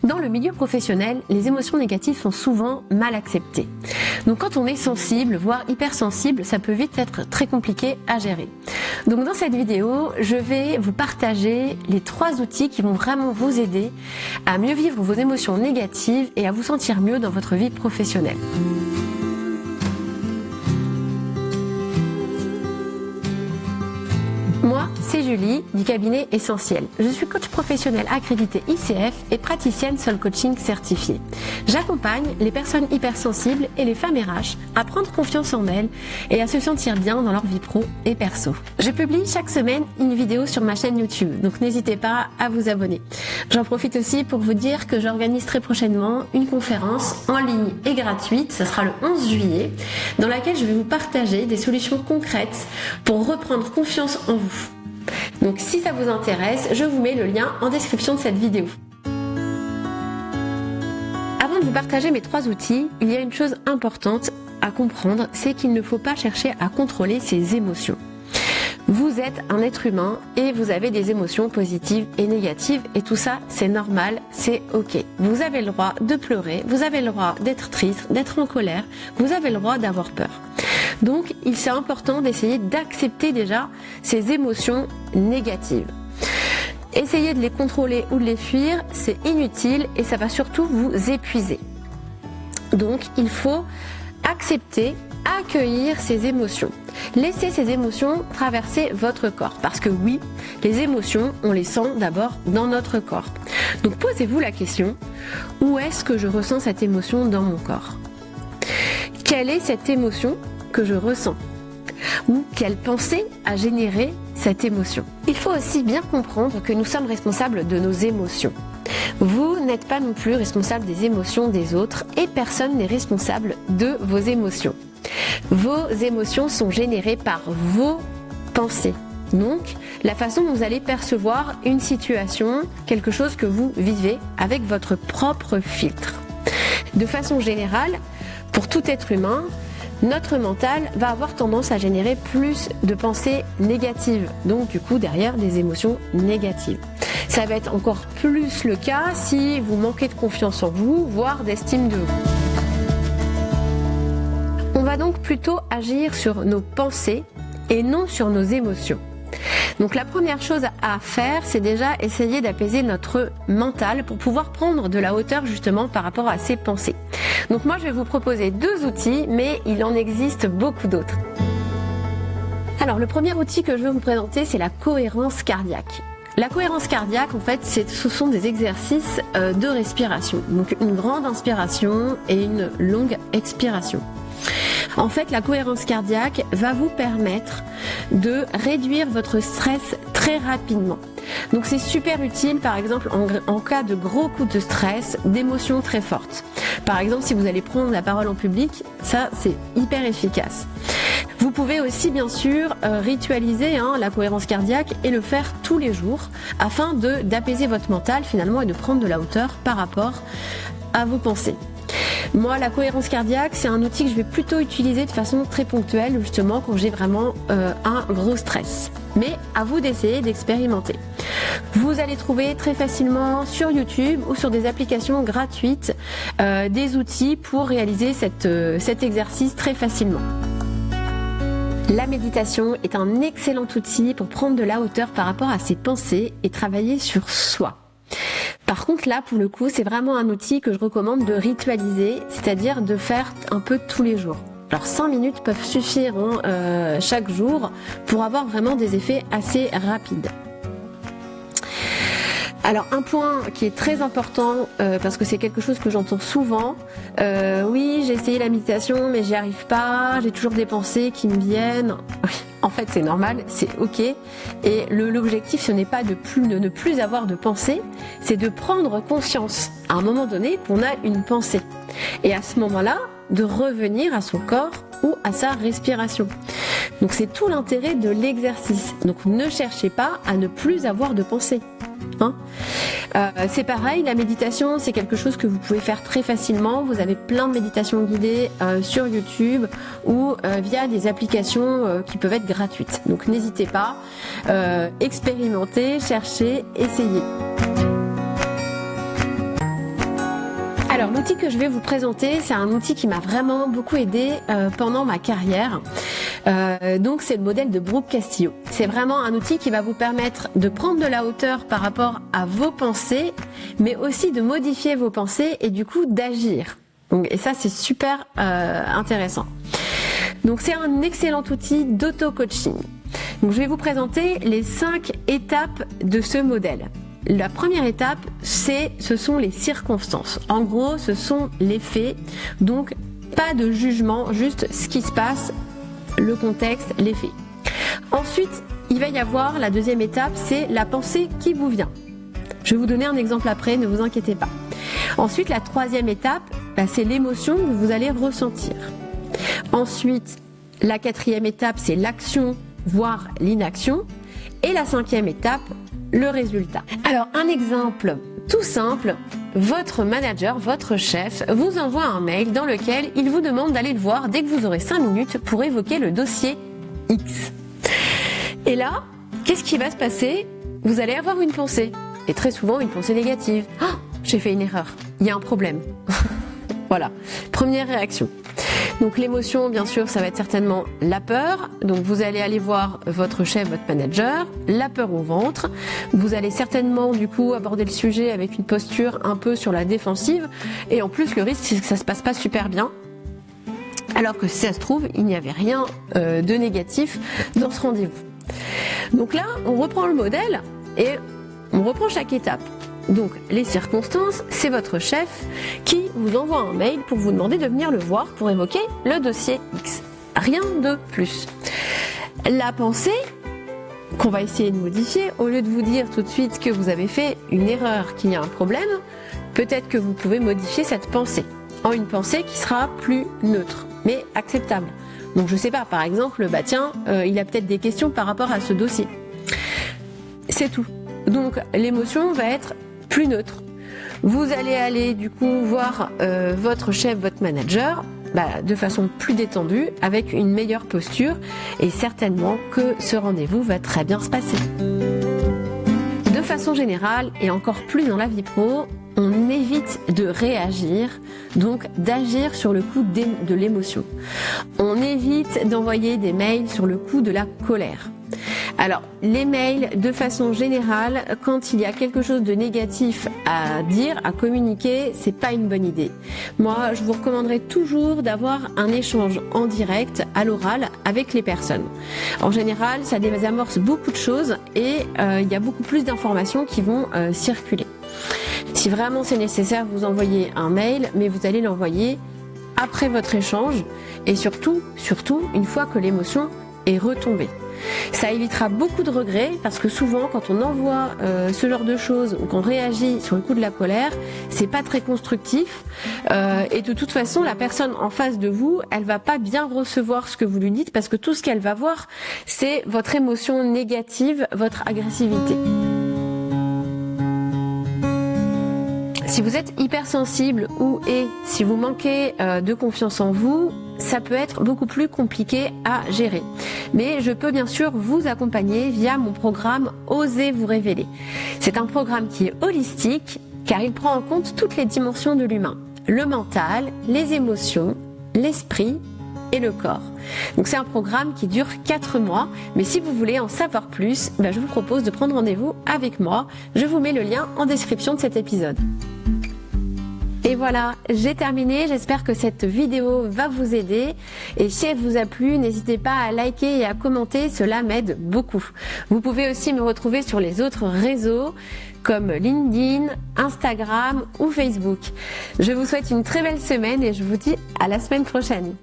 Dans le milieu professionnel, les émotions négatives sont souvent mal acceptées. Donc quand on est sensible, voire hypersensible, ça peut vite être très compliqué à gérer. Donc dans cette vidéo, je vais vous partager les 3 outils qui vont vraiment vous aider à mieux vivre vos émotions négatives et à vous sentir mieux dans votre vie professionnelle. Moi, c'est Julie du cabinet Essentiel. Je suis coach professionnel accrédité ICF et praticienne Soul Coaching certifiée. J'accompagne les personnes hypersensibles et les femmes RH à prendre confiance en elles et à se sentir bien dans leur vie pro et perso. Je publie chaque semaine une vidéo sur ma chaîne YouTube, donc n'hésitez pas à vous abonner. J'en profite aussi pour vous dire que j'organise très prochainement une conférence en ligne et gratuite, ça sera le 11 juillet, dans laquelle je vais vous partager des solutions concrètes pour reprendre confiance en vous. Donc si ça vous intéresse, je vous mets le lien en description de cette vidéo. Avant de vous partager mes 3 outils, il y a une chose importante à comprendre, c'est qu'il ne faut pas chercher à contrôler ses émotions. Vous êtes un être humain et vous avez des émotions positives et négatives et tout ça c'est normal, c'est ok. Vous avez le droit de pleurer, vous avez le droit d'être triste, d'être en colère, vous avez le droit d'avoir peur. Donc il est important d'essayer d'accepter déjà ces émotions négatives. Essayer de les contrôler ou de les fuir, c'est inutile et ça va surtout vous épuiser. Donc il faut accepter, accueillir ces émotions. Laissez ces émotions traverser votre corps. Parce que oui, les émotions, on les sent d'abord dans notre corps. Donc posez-vous la question, où est-ce que je ressens cette émotion dans mon corps ? Quelle est cette émotion que je ressens ? Ou quelle pensée a généré cette émotion ? Il faut aussi bien comprendre que nous sommes responsables de nos émotions. Vous n'êtes pas non plus responsable des émotions des autres et personne n'est responsable de vos émotions. Vos émotions sont générées par vos pensées. Donc, la façon dont vous allez percevoir une situation, quelque chose que vous vivez avec votre propre filtre. De façon générale, pour tout être humain, notre mental va avoir tendance à générer plus de pensées négatives, donc du coup derrière des émotions négatives. Ça va être encore plus le cas si vous manquez de confiance en vous, voire d'estime de vous. On va donc plutôt agir sur nos pensées et non sur nos émotions. Donc la première chose à faire, c'est déjà essayer d'apaiser notre mental pour pouvoir prendre de la hauteur justement par rapport à ces pensées. Donc moi je vais vous proposer 2 outils, mais il en existe beaucoup d'autres. Alors le premier outil que je vais vous présenter, c'est la cohérence cardiaque. La cohérence cardiaque, en fait, ce sont des exercices de respiration. Donc une grande inspiration et une longue expiration. En fait, la cohérence cardiaque va vous permettre de réduire votre stress très rapidement. Donc c'est super utile par exemple en cas de gros coups de stress, d'émotions très fortes. Par exemple, si vous allez prendre la parole en public, ça c'est hyper efficace. Vous pouvez aussi bien sûr ritualiser la cohérence cardiaque et le faire tous les jours afin d'apaiser votre mental finalement et de prendre de la hauteur par rapport à vos pensées. Moi, la cohérence cardiaque, c'est un outil que je vais plutôt utiliser de façon très ponctuelle, justement, quand j'ai vraiment un gros stress. Mais à vous d'essayer d'expérimenter. Vous allez trouver très facilement sur YouTube ou sur des applications gratuites des outils pour réaliser cet exercice très facilement. La méditation est un excellent outil pour prendre de la hauteur par rapport à ses pensées et travailler sur soi. Par contre là pour le coup c'est vraiment un outil que je recommande de ritualiser, c'est-à-dire de faire un peu tous les jours. Alors 5 minutes peuvent suffire chaque jour pour avoir vraiment des effets assez rapides. Alors un point qui est très important parce que c'est quelque chose que j'entends souvent, oui j'ai essayé la méditation mais j'y arrive pas, j'ai toujours des pensées qui me viennent. Oui, en fait c'est normal, c'est ok et l'objectif ce n'est pas de ne plus avoir de pensées, c'est de prendre conscience à un moment donné qu'on a une pensée et à ce moment-là de revenir à son corps ou à sa respiration. Donc c'est tout l'intérêt de l'exercice. Donc ne cherchez pas à ne plus avoir de pensée. C'est pareil, la méditation c'est quelque chose que vous pouvez faire très facilement. Vous avez plein de méditations guidées sur YouTube ou via des applications qui peuvent être gratuites. Donc n'hésitez pas, expérimentez, cherchez, essayez. Alors l'outil que je vais vous présenter, c'est un outil qui m'a vraiment beaucoup aidé pendant ma carrière. Donc c'est le modèle de Brooke Castillo. C'est vraiment un outil qui va vous permettre de prendre de la hauteur par rapport à vos pensées, mais aussi de modifier vos pensées et du coup d'agir. Et ça c'est super intéressant. Donc c'est un excellent outil d'auto-coaching. Donc je vais vous présenter les 5 étapes de ce modèle. La première étape, ce sont les circonstances. En gros, ce sont les faits. Donc pas de jugement, juste ce qui se passe, le contexte, les faits. Ensuite, il va y avoir la deuxième étape, c'est la pensée qui vous vient. Je vais vous donner un exemple après, ne vous inquiétez pas. Ensuite, la troisième étape, c'est l'émotion que vous allez ressentir. Ensuite, la quatrième étape, c'est l'action, voire l'inaction. Et la cinquième étape, le résultat. Alors, un exemple tout simple, votre manager, votre chef, vous envoie un mail dans lequel il vous demande d'aller le voir dès que vous aurez 5 minutes pour évoquer le dossier X. Et là, qu'est-ce qui va se passer? Vous allez avoir une pensée, et très souvent une pensée négative. « Oh, j'ai fait une erreur, il y a un problème. » Voilà, première réaction. Donc l'émotion, bien sûr, ça va être certainement la peur. Donc vous allez aller voir votre chef, votre manager, la peur au ventre. Vous allez certainement du coup aborder le sujet avec une posture un peu sur la défensive. Et en plus, le risque, c'est que ça se passe pas super bien. Alors que si ça se trouve, il n'y avait rien de négatif dans ce rendez-vous. Donc là, on reprend le modèle et on reprend chaque étape. Donc les circonstances, c'est votre chef qui vous envoie un mail pour vous demander de venir le voir pour évoquer le dossier X. Rien de plus. La pensée qu'on va essayer de modifier, au lieu de vous dire tout de suite que vous avez fait une erreur, qu'il y a un problème, peut-être que vous pouvez modifier cette pensée en une pensée qui sera plus neutre, mais acceptable. Donc je sais pas, par exemple, il a peut-être des questions par rapport à ce dossier. C'est tout. Donc l'émotion va être plus neutre. Vous allez aller du coup voir votre chef, votre manager, de façon plus détendue, avec une meilleure posture, et certainement que ce rendez-vous va très bien se passer. De façon générale, et encore plus dans la vie pro, on évite de réagir, donc d'agir sur le coup de l'émotion. On évite d'envoyer des mails sur le coup de la colère. Alors, les mails, de façon générale, quand il y a quelque chose de négatif à dire, à communiquer, c'est pas une bonne idée. Moi, je vous recommanderais toujours d'avoir un échange en direct, à l'oral, avec les personnes. En général, ça désamorce beaucoup de choses et il y a beaucoup plus d'informations qui vont circuler. Si vraiment c'est nécessaire, vous envoyez un mail, mais vous allez l'envoyer après votre échange et surtout, une fois que l'émotion est retombée. Ça évitera beaucoup de regrets parce que souvent quand on envoie ce genre de choses ou qu'on réagit sur le coup de la colère, c'est pas très constructif et de toute façon la personne en face de vous, elle va pas bien recevoir ce que vous lui dites parce que tout ce qu'elle va voir, c'est votre émotion négative, votre agressivité. Si vous êtes hypersensible si vous manquez de confiance en vous, ça peut être beaucoup plus compliqué à gérer. Mais je peux bien sûr vous accompagner via mon programme Osez vous révéler. C'est un programme qui est holistique car il prend en compte toutes les dimensions de l'humain. Le mental, les émotions, l'esprit et le corps. Donc c'est un programme qui dure 4 mois, mais si vous voulez en savoir plus, je vous propose de prendre rendez-vous avec moi. Je vous mets le lien en description de cet épisode. Et voilà, j'ai terminé. J'espère que cette vidéo va vous aider. Et si elle vous a plu, n'hésitez pas à liker et à commenter. Cela m'aide beaucoup. Vous pouvez aussi me retrouver sur les autres réseaux comme LinkedIn, Instagram ou Facebook. Je vous souhaite une très belle semaine et je vous dis à la semaine prochaine.